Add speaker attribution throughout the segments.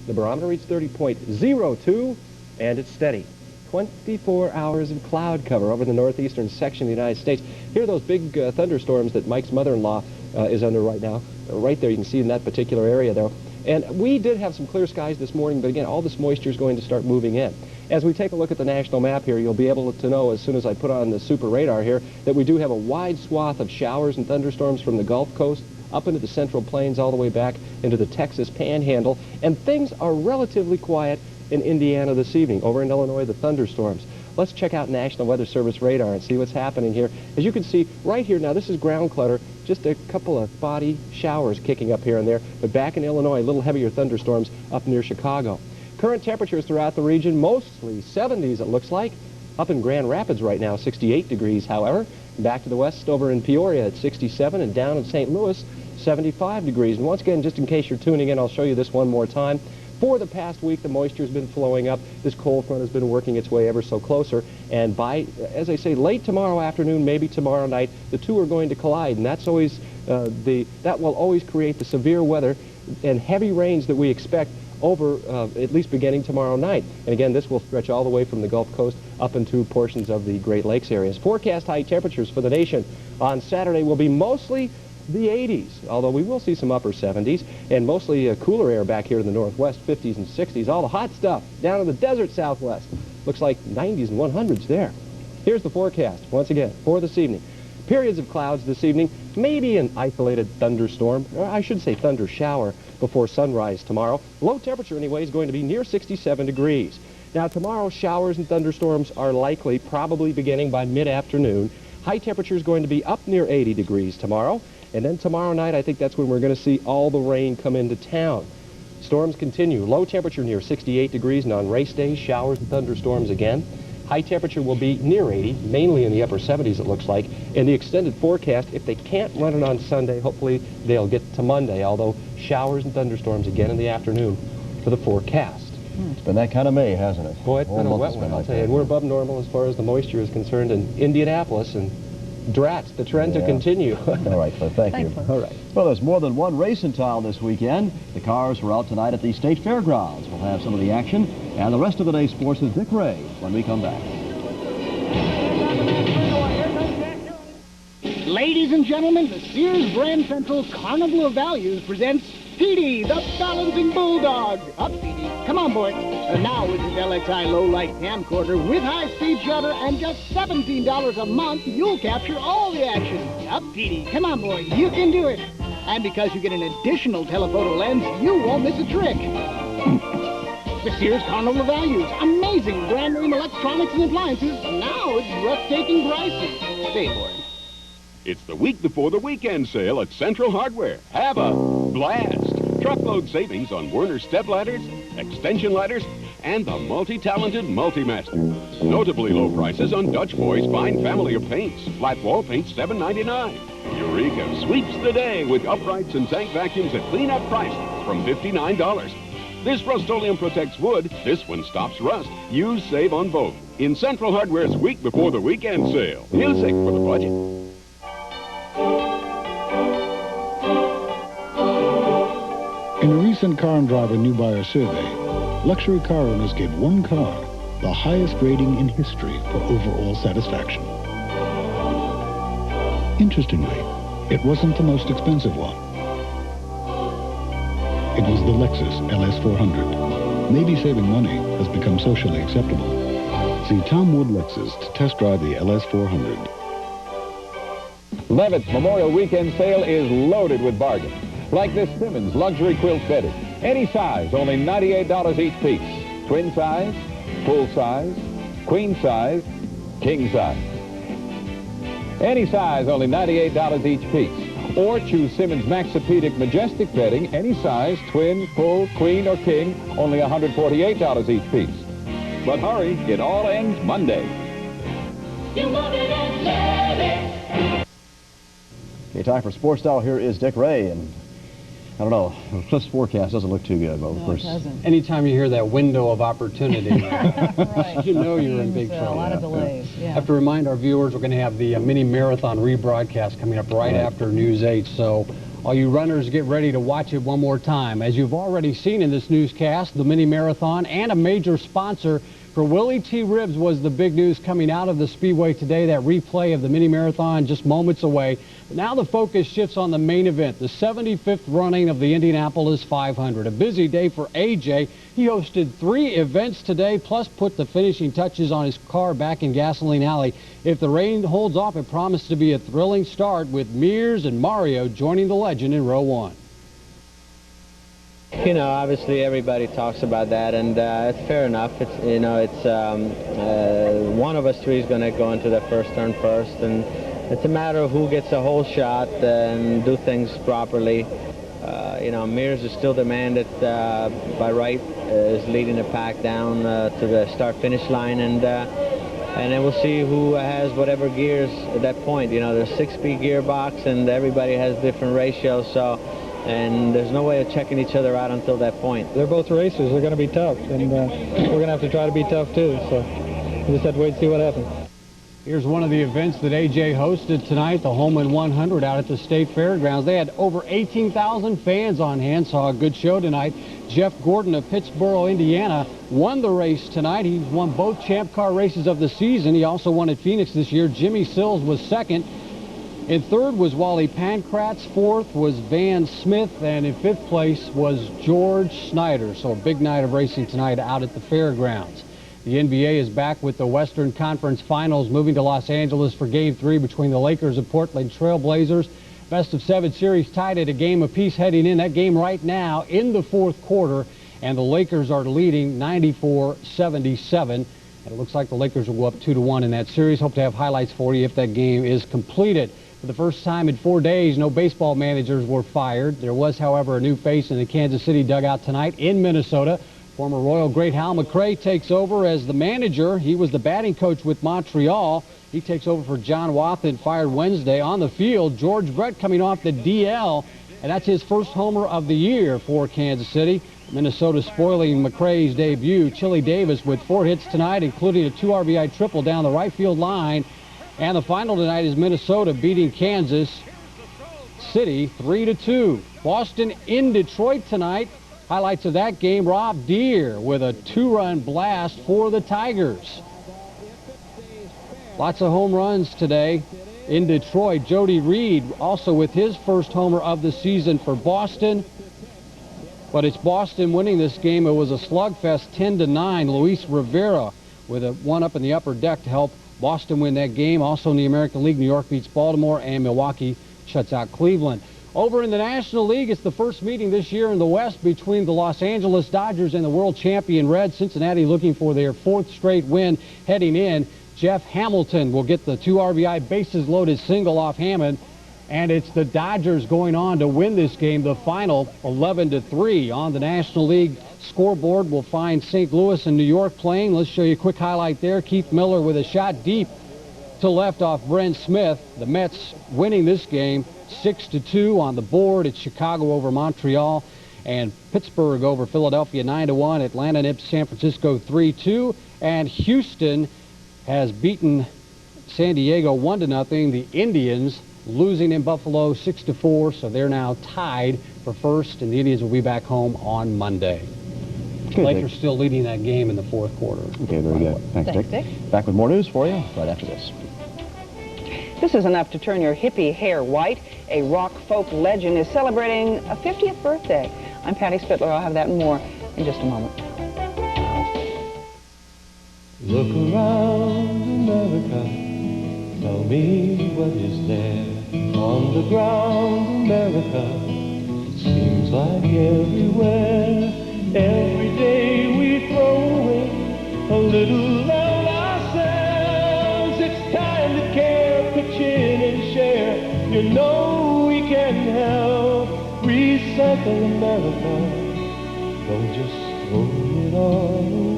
Speaker 1: The barometer reads 30.02, and it's steady. 24 hours of cloud cover over the northeastern section of the United States. Here are those big thunderstorms that Mike's mother-in-law is under right now. Right there, you can see in that particular area there. And we did have some clear skies this morning, but again, all this moisture is going to start moving in. As we take a look at the national map here, you'll be able to know as soon as I put on the super radar here that we do have a wide swath of showers and thunderstorms from the Gulf Coast up into the Central Plains all the way back into the Texas Panhandle. And things are relatively quiet in Indiana this evening. Over in Illinois, the thunderstorms. Let's check out National Weather Service radar and see what's happening here. As you can see right here now, this is ground clutter, just a couple of spotty showers kicking up here and there, but back in Illinois, a little heavier thunderstorms up near Chicago. Current temperatures throughout the region, mostly 70s it looks like. Up in Grand Rapids right now, 68 degrees, however. Back to the west over in Peoria at 67, and down in St. Louis, 75 degrees. And once again, just in case you're tuning in, I'll show you this one more time. For the past week, the moisture's been flowing up. This cold front has been working its way ever so closer. And by, as I say, late tomorrow afternoon, maybe tomorrow night, the two are going to collide. And that's always that will always create the severe weather and heavy rains that we expect over at least beginning tomorrow night. And again, this will stretch all the way from the Gulf Coast up into portions of the Great Lakes areas. Forecast high temperatures for the nation on Saturday will be mostly the 80s, although we will see some upper 70s, and mostly cooler air back here in the northwest, 50s and 60s. All the hot stuff down in the desert southwest. Looks like 90s and 100s there. Here's the forecast, once again, for this evening. Periods of clouds this evening, maybe an isolated thunderstorm, or I should say thunder shower, before sunrise tomorrow. Low temperature, anyway, is going to be near 67 degrees. Now, tomorrow, showers and thunderstorms are likely, probably beginning by mid-afternoon. High temperature is going to be up near 80 degrees tomorrow. And then tomorrow night, I think that's when we're going to see all the rain come into town. Storms continue. Low temperature near 68 degrees, and on race days, showers and thunderstorms again. High temperature will be near 80, mainly in the upper 70s, it looks like. In the extended forecast, if they can't run it on Sunday, hopefully they'll get to Monday, although showers and thunderstorms again in the afternoon for the forecast.
Speaker 2: It's been that kind of May, hasn't it?
Speaker 1: Boy, it's been a wet one, I'll tell you. And we're above normal as far as the moisture is concerned in Indianapolis, and drats, the trend to continue.
Speaker 2: All right, Cliff, thank you. All right. Well, there's more than one race in town this weekend. The cars were out tonight at the State Fairgrounds. We'll have some of the action and the rest of the day's sports with Dick Rea when we come back.
Speaker 3: Ladies and gentlemen, the Sears Grand Central Carnival of Values presents Petey, the Balancing Bulldog. Up, Petey. Come on, boy. Now with his LXI low-light camcorder with high-speed shutter and just $17 a month, you'll capture all the action. Up, Petey. Come on, boy. You can do it. And because you get an additional telephoto lens, you won't miss a trick. The Sears Carnival of Values. Amazing brand name electronics and appliances. Now it's breathtaking prices. Stay, boy.
Speaker 4: It's the week before the weekend sale at Central Hardware. Have a blast. Truckload savings on Werner step ladders, extension ladders, and the multi-talented Multimaster. Notably low prices on Dutch Boy's fine family of paints. Flat wall paint, $7.99. Eureka sweeps the day with uprights and tank vacuums at clean-up prices from $59. This Rust-Oleum protects wood. This one stops rust. You save on both. In Central Hardware's week before the weekend sale. Music for the budget.
Speaker 5: In a recent Car and Driver New Buyer survey, luxury car owners gave one car the highest rating in history for overall satisfaction. Interestingly, it wasn't the most expensive one. It was the Lexus LS400. Maybe saving money has become socially acceptable. See Tom Wood Lexus to test drive the LS400.
Speaker 6: Levitt's Memorial Weekend sale is loaded with bargains. Like this Simmons luxury quilt bedding. Any size, only $98 each piece. Twin size, full size, queen size, king size. Any size, only $98 each piece. Or choose Simmons Maxipedic Majestic bedding, any size, twin, full, queen, or king, only $148 each piece. But hurry, it all ends Monday.
Speaker 7: You want it at Levitt's.
Speaker 2: Okay, time for Sports Style. Here is Dick Rea, and I don't know, Cliff's forecast doesn't look too good. But
Speaker 8: no, it doesn't.
Speaker 9: Anytime you hear that window of opportunity,
Speaker 8: right.
Speaker 9: you know you're in big trouble.
Speaker 8: A lot of delays, yeah.
Speaker 9: I have to remind our viewers we're going to have the mini marathon rebroadcast coming up right after News 8, so All you runners, get ready to watch it one more time. As you've already seen in this newscast, the mini marathon and a major sponsor for Willie T. Ribs was the big news coming out of the Speedway today. That replay of the mini marathon just moments away. But now the focus shifts on the main event, the 75th running of the Indianapolis 500. A busy day for AJ. He hosted 3 events today, plus put the finishing touches on his car back in Gasoline Alley. If the rain holds off, it promised to be a thrilling start with Mears and Mario joining the legend in row 1.
Speaker 10: You know, obviously everybody talks about that, and it's fair enough. It's, you know, it's one of us 3 is going to go into the first turn first, and it's a matter of who gets a whole shot and do things properly. You know, Mears is still the man that by right is leading the pack down to the start-finish line, and then we'll see who has whatever gears at that point. You know, there's a 6-speed gearbox, and everybody has different ratios, so. And there's no way of checking each other out until that point.
Speaker 11: They're both racers. They're going to be tough, and we're going to have to try to be tough too. So we just have to wait and see what happens.
Speaker 9: Here's one of the events that AJ hosted tonight, the Holman 100 out at the State Fairgrounds. They had over 18,000 fans on hand. Saw a good show tonight. Jeff Gordon of Pittsburgh, Indiana, won the race tonight. He won both Champ Car races of the season. He also won at Phoenix this year. Jimmy Sills was second. In third was Wally Pankratz, fourth was Van Smith, and in fifth place was George Snyder. So a big night of racing tonight out at the fairgrounds. The NBA is back with the Western Conference Finals moving to Los Angeles for Game 3 between the Lakers and Portland Trail Blazers. Best of 7 series tied at a game apiece heading in. That game right now in the fourth quarter, and the Lakers are leading 94-77. And it looks like the Lakers will go up 2-1 in that series. Hope to have highlights for you if that game is completed. For the first time in 4 days, no baseball managers were fired. There was, however, a new face in the Kansas City dugout tonight in Minnesota. Former Royal great Hal McRae takes over as the manager. He was the batting coach with Montreal. He takes over for John Wathen, fired Wednesday. On the field, George Brett coming off the DL, and that's his first homer of the year for Kansas City. Minnesota spoiling McRae's debut. Chili Davis with 4 hits tonight, including a 2 RBI triple down the right field line. And the final tonight is Minnesota beating Kansas City 3-2. Boston in Detroit tonight. Highlights of that game, Rob Deere with a 2-run blast for the Tigers. Lots of home runs today in Detroit. Jody Reed also with his first homer of the season for Boston. But it's Boston winning this game. It was a slugfest 10-9. Luis Rivera with a 1 up in the upper deck to help Boston win that game. Also in the American League, New York beats Baltimore, and Milwaukee shuts out Cleveland. Over in the National League, it's the first meeting this year in the West between the Los Angeles Dodgers and the world champion Reds. Cincinnati looking for their 4th straight win heading in. Jeff Hamilton will get the 2 RBI bases loaded single off Hammond. And it's the Dodgers going on to win this game, the final 11-3 on the National League scoreboard. We'll find St. Louis and New York playing. Let's show you a quick highlight there. Keith Miller with a shot deep to left off Brent Smith. The Mets winning this game 6-2 on the board. It's Chicago over Montreal and Pittsburgh over Philadelphia 9-1. Atlanta nips San Francisco 3-2. And Houston has beaten San Diego 1-0. The Indians losing in Buffalo 6-4, so they're now tied for first, and the Indians will be back home on Monday.
Speaker 2: Okay,
Speaker 9: Lakers still leading that game in the fourth quarter.
Speaker 2: Okay, very good. Thanks, Dick. Back with more news for you right after this.
Speaker 12: This is enough to turn your hippie hair white. A rock folk legend is celebrating a 50th birthday. I'm Patty Spitler. I'll have that and more in just a moment.
Speaker 13: Look around America. Tell me what is there on the ground, America. It seems like everywhere, every day we throw away a little of ourselves. It's time to care, pitch in and share. You know we can help. Recycle America. Don't just throw it all away.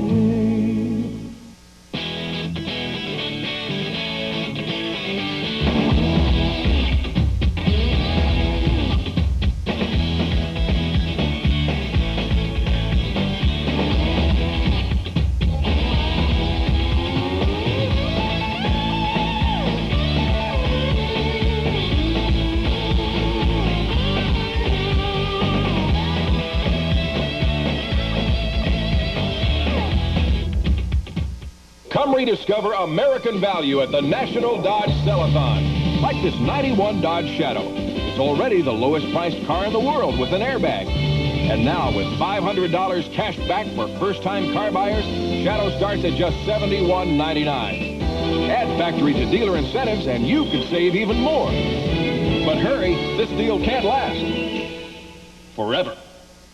Speaker 6: Come rediscover American value at the National Dodge Sell-A-Thon. Like this 91 Dodge Shadow. It's already the lowest priced car in the world with an airbag. And now with $500 cash back for first-time car buyers, Shadow starts at just $71.99. Add factory to dealer incentives and you could save even more. But hurry, this deal can't last forever.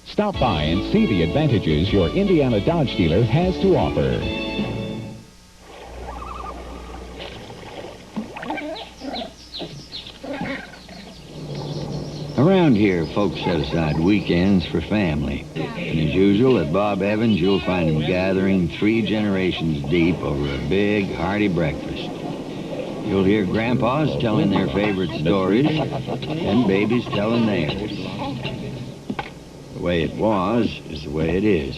Speaker 14: Stop by and see the advantages your Indiana Dodge dealer has to offer.
Speaker 15: Around here, folks set aside weekends for family. And as usual, at Bob Evans, you'll find them gathering 3 generations deep over a big, hearty breakfast. You'll hear grandpas telling their favorite stories and babies telling theirs. The way it was is the way it is.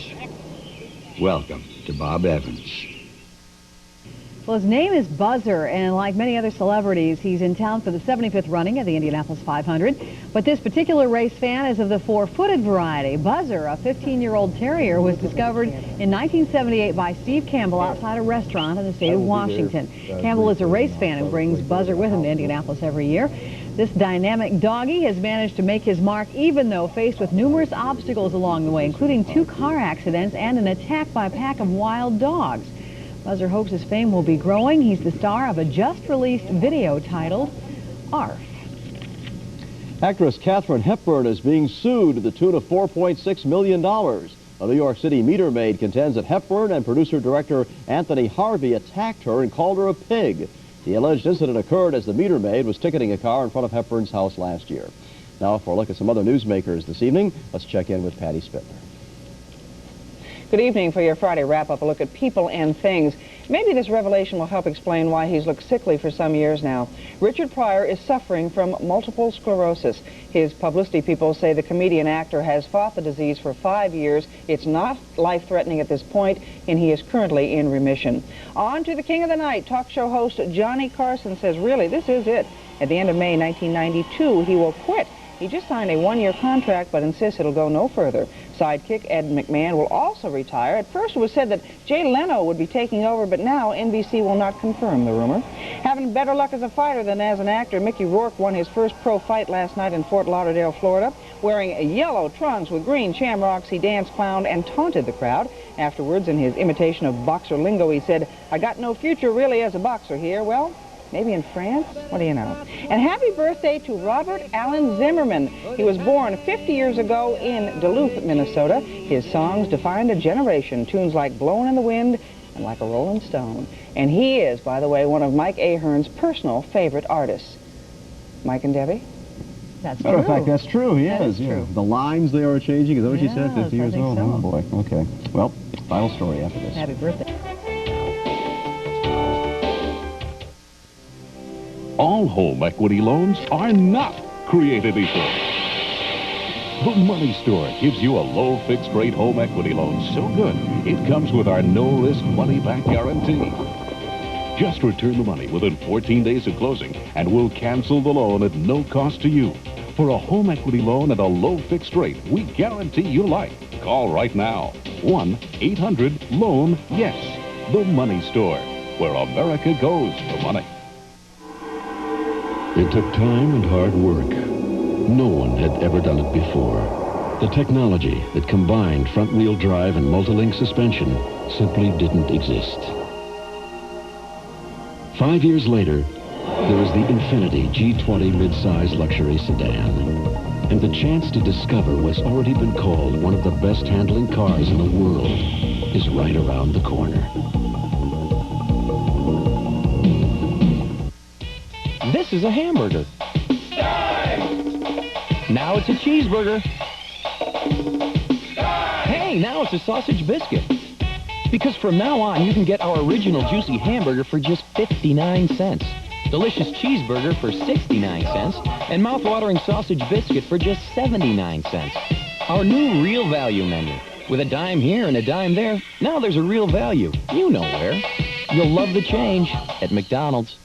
Speaker 15: Welcome to Bob Evans.
Speaker 16: Well, his name is Buzzer, and like many other celebrities, he's in town for the 75th running of the Indianapolis 500. But this particular race fan is of the 4-footed variety. Buzzer, a 15-year-old terrier, was discovered in 1978 by Steve Campbell outside a restaurant in the state of Washington. Campbell is a race fan and brings Buzzer with him to Indianapolis every year. This dynamic doggie has managed to make his mark even though faced with numerous obstacles along the way, including 2 car accidents and an attack by a pack of wild dogs. Buzzer hopes his fame will be growing. He's the star of a just-released video titled ARF.
Speaker 2: Actress Katharine Hepburn is being sued to the tune of $4.6 million. A New York City meter maid contends that Hepburn and producer-director Anthony Harvey attacked her and called her a pig. The alleged incident occurred as the meter maid was ticketing a car in front of Hepburn's house last year. Now, for a look at some other newsmakers this evening, let's check in with Patty Spitler.
Speaker 12: Good evening. For your Friday wrap-up, a look at people and things. Maybe this revelation will help explain why he's looked sickly for some years now. Richard Pryor is suffering from multiple sclerosis. His publicity people say the comedian actor has fought the disease for 5 years. It's not life-threatening at this point, and he is currently in remission. On to the king of the night. Talk show host Johnny Carson says, really, this is it. At the end of May 1992, he will quit. He just signed a 1-year contract, but insists it'll go no further. Sidekick Ed McMahon will also retire. At first it was said that Jay Leno would be taking over, but now NBC will not confirm the rumor. Having better luck as a fighter than as an actor, Mickey Rourke won his first pro fight last night in Fort Lauderdale, Florida. Wearing yellow trunks with green shamrocks, he danced, clowned, and taunted the crowd. Afterwards, in his imitation of boxer lingo, he said, "I got no future really as a boxer here." Well, maybe in France? What do you know? And happy birthday to Robert Allen Zimmerman. He was born 50 years ago in Duluth, Minnesota. His songs defined a generation. Tunes like Blowin' in the Wind and Like a Rolling Stone. And he is, by the way, one of Mike Ahern's personal favorite artists. Mike and Debbie?
Speaker 16: That's
Speaker 2: Matter
Speaker 16: true.
Speaker 2: of fact, that's true. He
Speaker 16: That
Speaker 2: is.
Speaker 16: is true.
Speaker 2: The lines they are changing. Is that what she said?
Speaker 16: Yes,
Speaker 2: 50 years
Speaker 16: I think
Speaker 2: old?
Speaker 16: so.
Speaker 2: Oh, boy. Okay. Well, final story after this.
Speaker 16: Happy birthday.
Speaker 4: All home equity loans are not created equal. The Money Store gives you a low fixed rate home equity loan so good, it comes with our no-risk money-back guarantee. Just return the money within 14 days of closing, and we'll cancel the loan at no cost to you. For a home equity loan at a low fixed rate, we guarantee you like. Call right now. 1-800-LOAN-YES. The Money Store, where America goes for money.
Speaker 17: It took time and hard work. No one had ever done it before. The technology that combined front-wheel drive and multi-link suspension simply didn't exist. 5 years later, there was the Infiniti G20 midsize luxury sedan. And the chance to discover what's already been called one of the best handling cars in the world is right around the corner.
Speaker 18: This is a hamburger. Now it's a cheeseburger. Hey, now it's a sausage biscuit. Because from now on, you can get our original juicy hamburger for just 59 cents. Delicious cheeseburger for 69 cents. And mouth-watering sausage biscuit for just 79 cents. Our new real value menu. With a dime here and a dime there, now there's a real value. You know where. You'll love the change at McDonald's.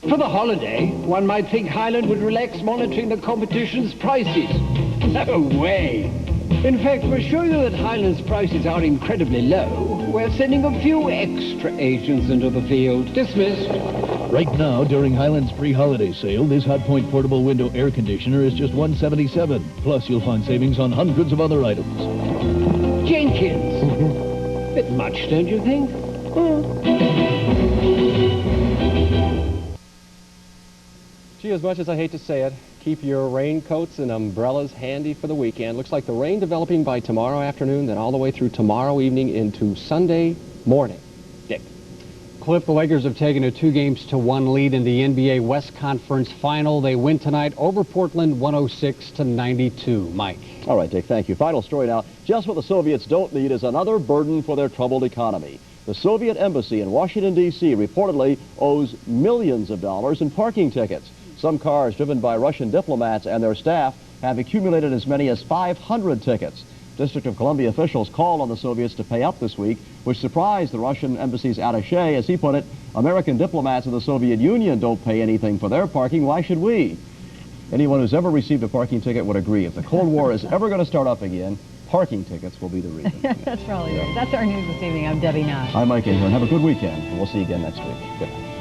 Speaker 19: For the holiday, one might think Highland would relax monitoring the competition's prices. No way. In fact, to assure you that Highland's prices are incredibly low, we're sending a few extra agents into the field. Dismissed.
Speaker 20: Right now, during Highland's free holiday sale, this Hotpoint portable window air conditioner is just $177. Plus, you'll find savings on hundreds of other items.
Speaker 19: Jenkins. Bit much, don't you think?
Speaker 1: Gee, as much as I hate to say it, keep your raincoats and umbrellas handy for the weekend. Looks like the rain developing by tomorrow afternoon, then all the way through tomorrow evening into Sunday morning. Dick.
Speaker 9: Cliff, the Lakers have taken a 2-1 lead in the NBA West Conference Final. They win tonight over Portland, 106-92. Mike.
Speaker 2: All right, Dick, thank you. Final story now. Just what the Soviets don't need is another burden for their troubled economy. The Soviet embassy in Washington, D.C. reportedly owes millions of dollars in parking tickets. Some cars driven by Russian diplomats and their staff have accumulated as many as 500 tickets. District of Columbia officials called on the Soviets to pay up this week, which surprised the Russian embassy's attaché. As he put it, American diplomats in the Soviet Union don't pay anything for their parking. Why should we? Anyone who's ever received a parking ticket would agree. If the Cold War is ever going to start up again, parking tickets will be the reason.
Speaker 16: That's probably right. That's our news this evening. I'm Debbie Knox.
Speaker 2: I'm Mike Ahern. Have a good weekend, and we'll see you again next week. Good night.